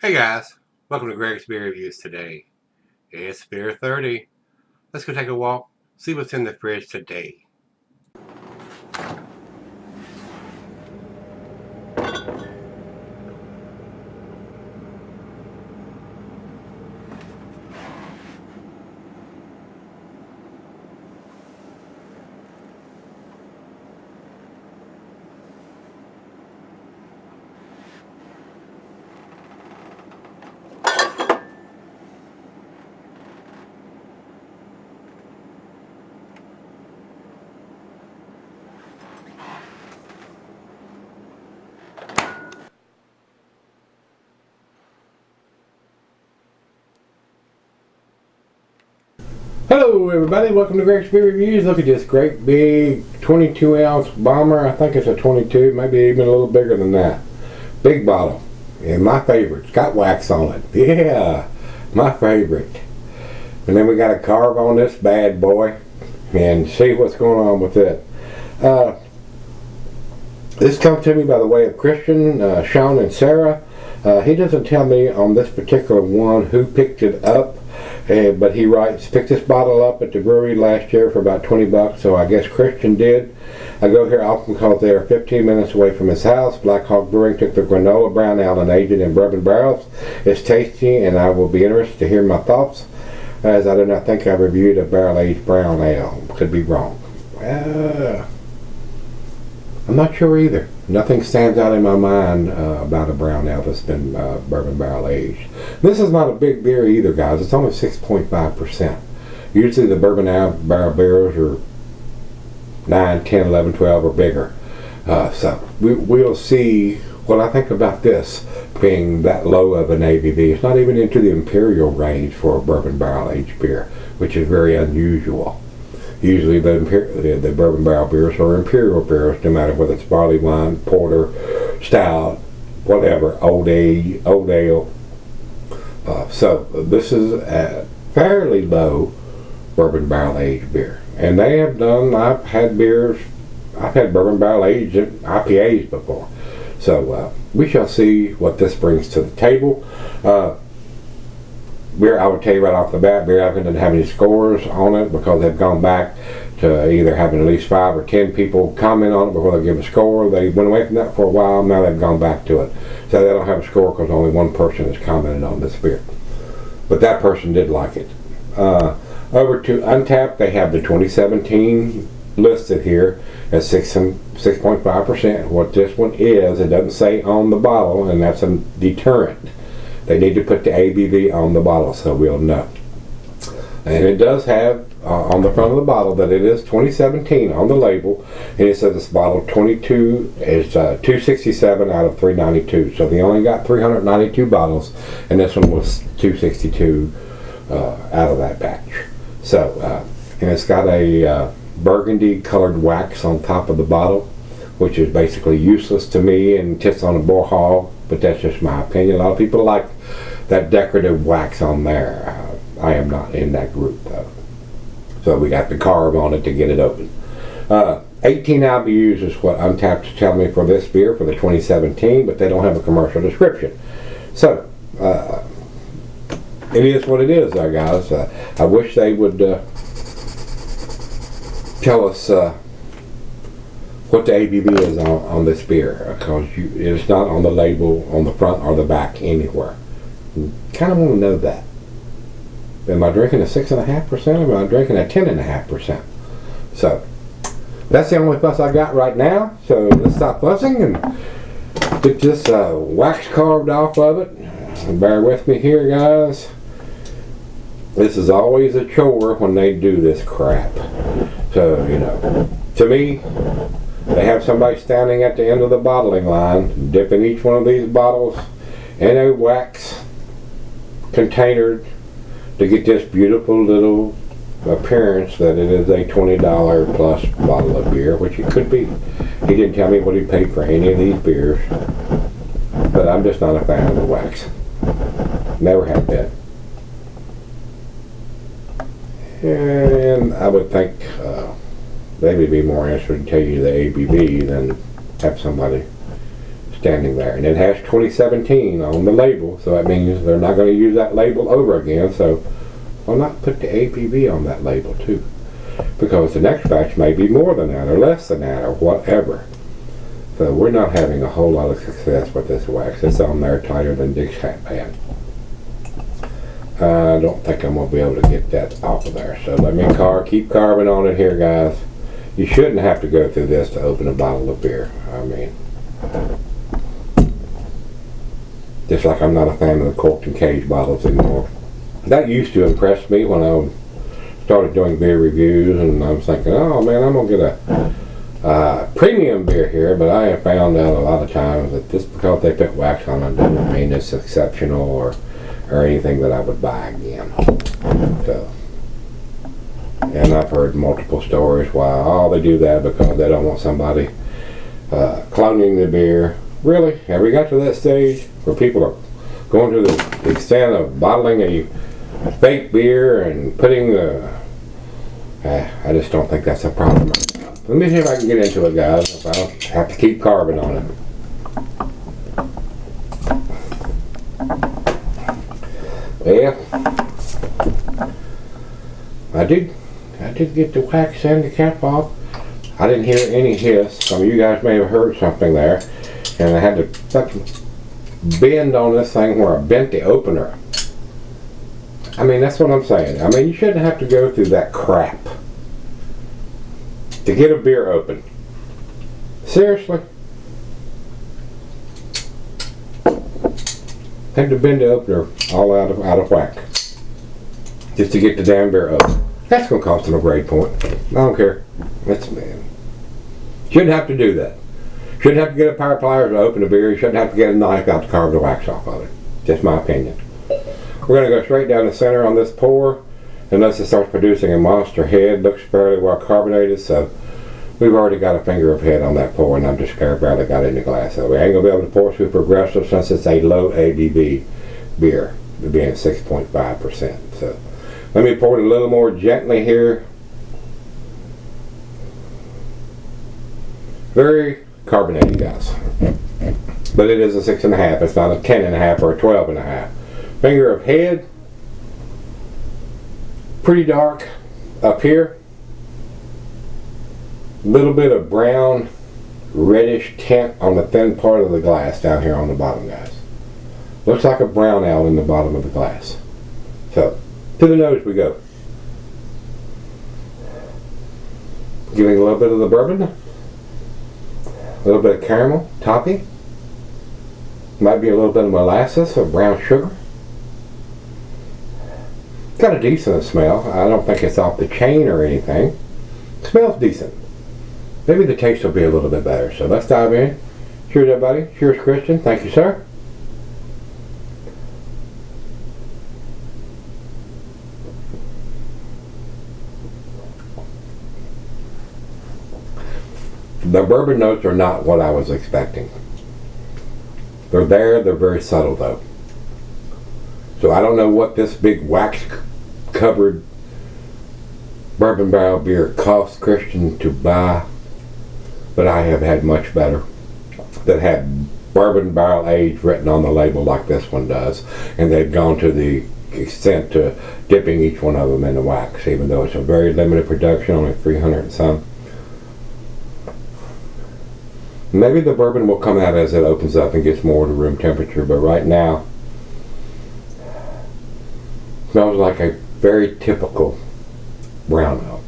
Hey guys, welcome to Gregsbeerreviews today. It's beer 30. Let's go take a walk, see what's in the fridge today. Hello everybody, welcome to Gregsbeerreviews. Look at this great big 22 ounce bomber. I think it's a 22, maybe even a little bigger than that. Big bottle. And my favorite. It's got wax on it. Yeah, my favorite. And then we got a carve on this bad boy and see what's going on with it. This comes to me by the way of Christian, Sean and Sarah. He doesn't tell me on this particular one who picked it up. But he writes, picked this bottle up at the brewery last year for about 20 bucks, so I guess Christian did. I go here often because they are 15 minutes away from his house. Black Hog Brewing took the Granola brown ale and aged it in bourbon barrels. It's tasty, and I will be interested to hear my thoughts, as I do not think I reviewed a barrel-aged brown ale. Could be wrong. I'm not sure either. Nothing stands out in my mind about a brown ale that's been bourbon barrel aged. This is not a big beer either, guys. It's only 6.5%. Usually the bourbon barrel beers are 9, 10, 11, 12 or bigger. So we'll see what I think about this being that low of an ABV. It's not even into the imperial range for a bourbon barrel aged beer, which is very unusual. Usually the bourbon barrel beers are imperial beers, no matter whether it's barley wine, porter, stout, whatever, old ale. So this is a fairly low bourbon barrel aged beer. And they have done, I've had bourbon barrel aged IPAs before. So we shall see what this brings to the table. Beer, I would tell you right off the bat, Beer Advocate doesn't have any scores on it because they've gone back to either having at least 5 or 10 people comment on it before they give a score. They went away from that for a while, now they've gone back to it. So they don't have a score because only one person has commented on this beer. But that person did like it. Over to Untapped, they have the 2017 listed here at 6.5%. What this one is, it doesn't say on the bottle, and that's a deterrent. They need to put the ABV on the bottle so we'll know. And it does have on the front of the bottle that it is 2017 on the label, and it says this bottle 22 is 267 out of 392. So they only got 392 bottles, and this one was 262 out of that batch. So and it's got a burgundy colored wax on top of the bottle, which is basically useless to me and tits on a boar hog, but that's just my opinion. A lot of people like that decorative wax on there. I am not in that group though. So we got the carve on it to get it open. 18 IBUs is what Untapped is telling me for this beer for the 2017, but they don't have a commercial description. So it is what it is there, guys. I wish they would tell us what the ABV is on this beer, because it's not on the label on the front or the back anywhere. Kind of want to know that. Am I drinking a 6.5%? Or am I drinking a 10.5%? So that's the only fuss I got right now. So let's stop fussing and get this wax carved off of it. Bear with me here, guys. This is always a chore when they do this crap. So, you know, to me, they have somebody standing at the end of the bottling line, dipping each one of these bottles in a wax container to get this beautiful little appearance that it is a $20 plus bottle of beer, which it could be. He didn't tell me what he paid for any of these beers, but I'm just not a fan of the wax. Never have been. And I would think they would be more interested in tell you the ABV than have somebody standing there, and it has 2017 on the label, so that means they're not going to use that label over again. So why not put the ABV on that label too? Because the next batch may be more than that or less than that or whatever. So we're not having a whole lot of success with this wax. It's on there tighter than Dick's hat band. I don't think I'm going to be able to get that off of there. So let me keep carving on it here, guys. You shouldn't have to go through this to open a bottle of beer. I mean, just like I'm not a fan of the corked and cage bottles anymore. That used to impress me when I started doing beer reviews, and I was thinking, oh man, I'm going to get a premium beer here, but I have found out a lot of times that just because they put wax on it doesn't mean it's exceptional or anything that I would buy again. So, and I've heard multiple stories why they do that because they don't want somebody cloning the beer. Really? Have we got to that stage where people are going to the extent of bottling a fake beer and putting the... I just don't think that's a problem. Let me see if I can get into it, guys. I'll have to keep carving on it. Yeah, I did get the wax and the cap off. I didn't hear any hiss. Some of you guys may have heard something there, and I had to fucking bend on this thing where I bent the opener. I mean, that's what I'm saying. I mean, you shouldn't have to go through that crap to get a beer open. Seriously? Had to bend the opener all out of whack just to get the damn beer open. That's going to cost them a grade point. I don't care. That's man. Shouldn't have to do that. Shouldn't have to get a pair of pliers to open a beer. You shouldn't have to get a knife out to carve the wax off of it. Just my opinion. We're going to go straight down the center on this pour unless it starts producing a monster head. Looks fairly well carbonated, so we've already got a finger of head on that pour, and I'm just barely got it in the glass. So we ain't going to be able to pour super aggressive since it's a low ABV beer, being 6.5%. So let me pour it a little more gently here. Very carbonated, guys. But it is a 6.5. It's not a 10.5 or a 12.5. Finger of head. Pretty dark up here. Little bit of brown reddish tint on the thin part of the glass down here on the bottom, guys. Looks like a brown ale in the bottom of the glass. So to the nose we go. Giving a little bit of the bourbon, a little bit of caramel topping, might be a little bit of molasses or brown sugar. Got a decent smell. I don't think it's off the chain or anything. Smells decent. Maybe the taste will be a little bit better. So let's dive in. Cheers, everybody. Cheers, Christian. Thank you, sir. The bourbon notes are not what I was expecting. They're there. They're very subtle, though. So I don't know what this big wax-covered bourbon barrel beer cost Christian to buy, but I have had much better that had bourbon barrel age written on the label like this one does, and they've gone to the extent to dipping each one of them in the wax, even though it's a very limited production, only 300 and some. Maybe the bourbon will come out as it opens up and gets more to room temperature, but right now it smells like a very typical brown ale,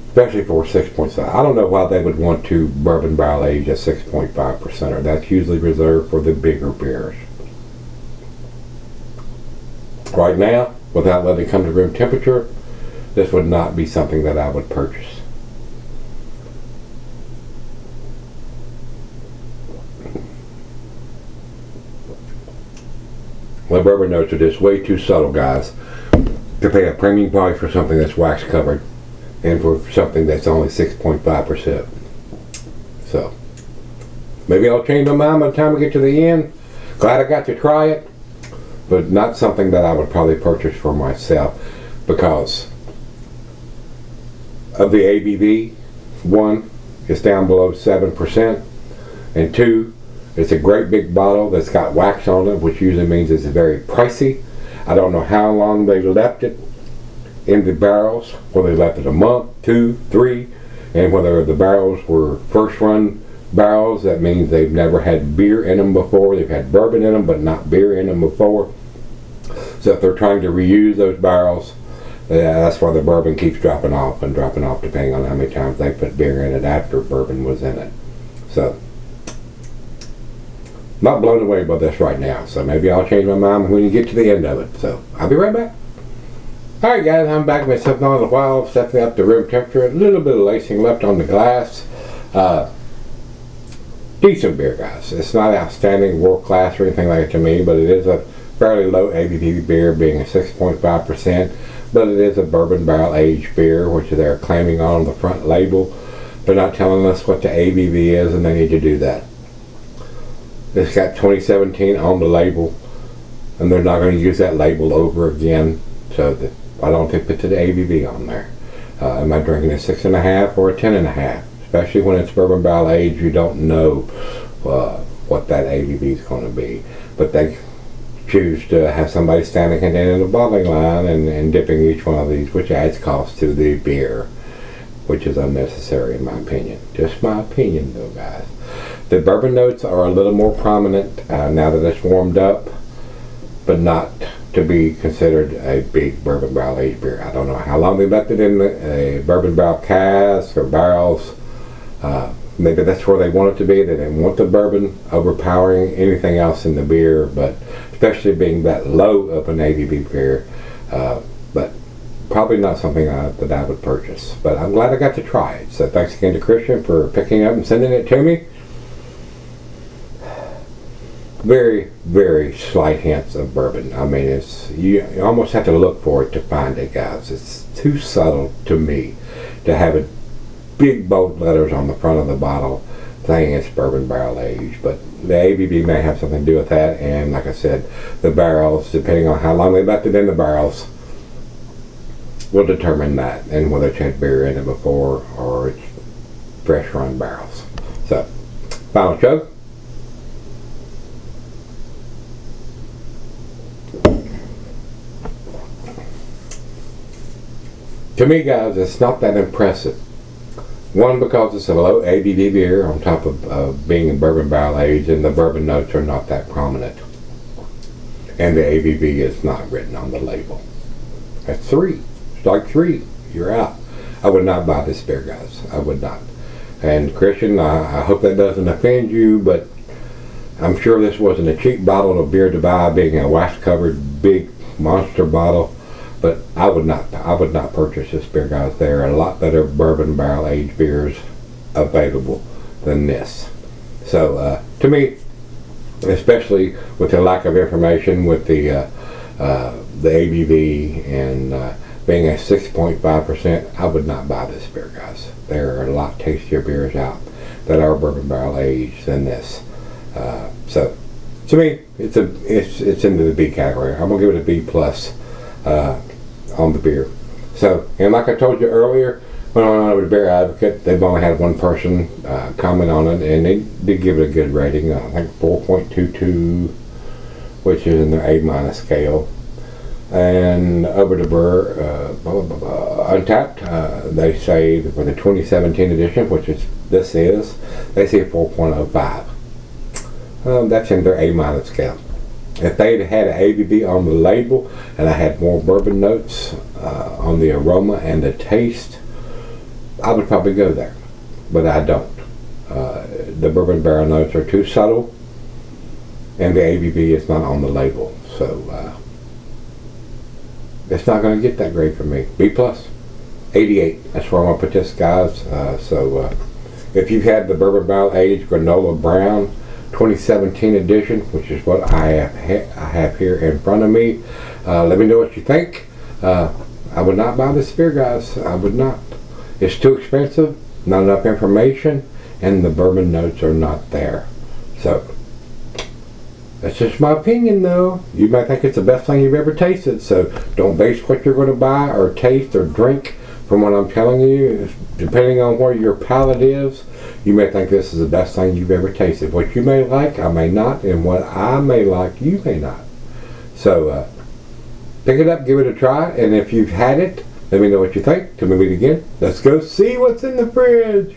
especially for 6.5. I don't know why they would want to bourbon barrel age at 6.5%, or that's usually reserved for the bigger beers. Right now, without letting it come to room temperature, this would not be something that I would purchase. My bourbon notes are just way too subtle, guys, to pay a premium price for something that's wax covered and for something that's only 6.5%. So maybe I'll change my mind by the time we get to the end. Glad I got to try it, but not something that I would probably purchase for myself because of the ABV. One, it's down below 7%, and two, It's a great big bottle that's got wax on it, which usually means it's very pricey. I don't know how long they left it in the barrels, whether they left it a month, 2, 3, and whether the barrels were first run barrels. That means they've never had beer in them before. They've had bourbon in them, but not beer in them before. So if they're trying to reuse those barrels, that's why the bourbon keeps dropping off and dropping off, depending on how many times they put beer in it after bourbon was in it. So, not blown away by this right now. So maybe I'll change my mind when you get to the end of it. So I'll be right back. Alright guys, I'm back with something on the while, stepping up to room temperature. A little bit of lacing left on the glass. Decent beer, guys. It's not outstanding, world class or anything like it to me, but it is a fairly low ABV beer, being a 6.5%. But it is a bourbon barrel aged beer, which they're claiming on the front label. They're not telling us what the ABV is, and they need to do that. It's got 2017 on the label, and they're not going to use that label over again, so that I don't think put the ABV on there. Am I drinking a 6.5 or a 10.5? Especially when it's bourbon barrel aged, you don't know what that ABV is going to be. But they choose to have somebody standing in the bottling line and dipping each one of these, which adds cost to the beer, which is unnecessary in my opinion. Just my opinion though, guys. The bourbon notes are a little more prominent now that it's warmed up, but not to be considered a big bourbon barrel aged beer. I don't know how long they left it in a bourbon barrel cask or barrels. Maybe that's where they want it to be. They didn't want the bourbon overpowering anything else in the beer, but especially being that low of an ABV beer, but probably not something that I would purchase. But I'm glad I got to try it. So thanks again to Christian for picking up and sending it to me. Very, very slight hints of bourbon. I mean, it's you almost have to look for it to find it, guys. It's too subtle to me to have it big bold letters on the front of the bottle saying it's bourbon barrel aged, but the ABV may have something to do with that. And like I said, the barrels, depending on how long they left it in the barrels, will determine that, and whether it's had beer in it before or it's fresh run barrels. So, final chug. To me, guys, it's not that impressive. One, because it's a low ABV beer on top of being in bourbon barrel aged, and the bourbon notes are not that prominent. And the ABV is not written on the label. That's 3. Strike 3. You're out. I would not buy this beer, guys. I would not. And Christian, I hope that doesn't offend you, but I'm sure this wasn't a cheap bottle of beer to buy, being a wax-covered big monster bottle. But I would not purchase this beer, guys. There are a lot better bourbon barrel aged beers available than this. So to me, especially with the lack of information with the ABV and being a 6.5%, I would not buy this beer, guys. There are a lot tastier beers out that are bourbon barrel aged than this. So to me, it's into the B category. I'm gonna give it a B plus. On the beer. So, and like I told you earlier, when I went over to Beer Advocate, they've only had one person comment on it, and they did give it a good rating. I think 4.22, which is in their A- scale. And over to Untapped, they say for the 2017 edition, which is they say 4.05. That's in their A- scale. If they'd had an ABV on the label and I had more bourbon notes on the aroma and the taste, I would probably go there. But I don't. The bourbon barrel notes are too subtle, and the ABV is not on the label. So it's not going to get that great for me. B plus. 88. That's where I'm going to put this, guys. So if you've had the bourbon barrel aged Granola Brown 2017 edition, which is what I have here in front of me, let me know what you think. I would not buy this beer, guys. I would not. It's too expensive, not enough information, and the bourbon notes are not there. So that's just my opinion, though. You might think it's the best thing you've ever tasted, so don't base what you're going to buy or taste or drink from what I'm telling you. depending on where your palate is, you may think this is the best thing you've ever tasted. What you may like, I may not, and what I may like, you may not. So pick it up, give it a try, and if you've had it, let me know what you think. Till we meet again, let's go see what's in the fridge.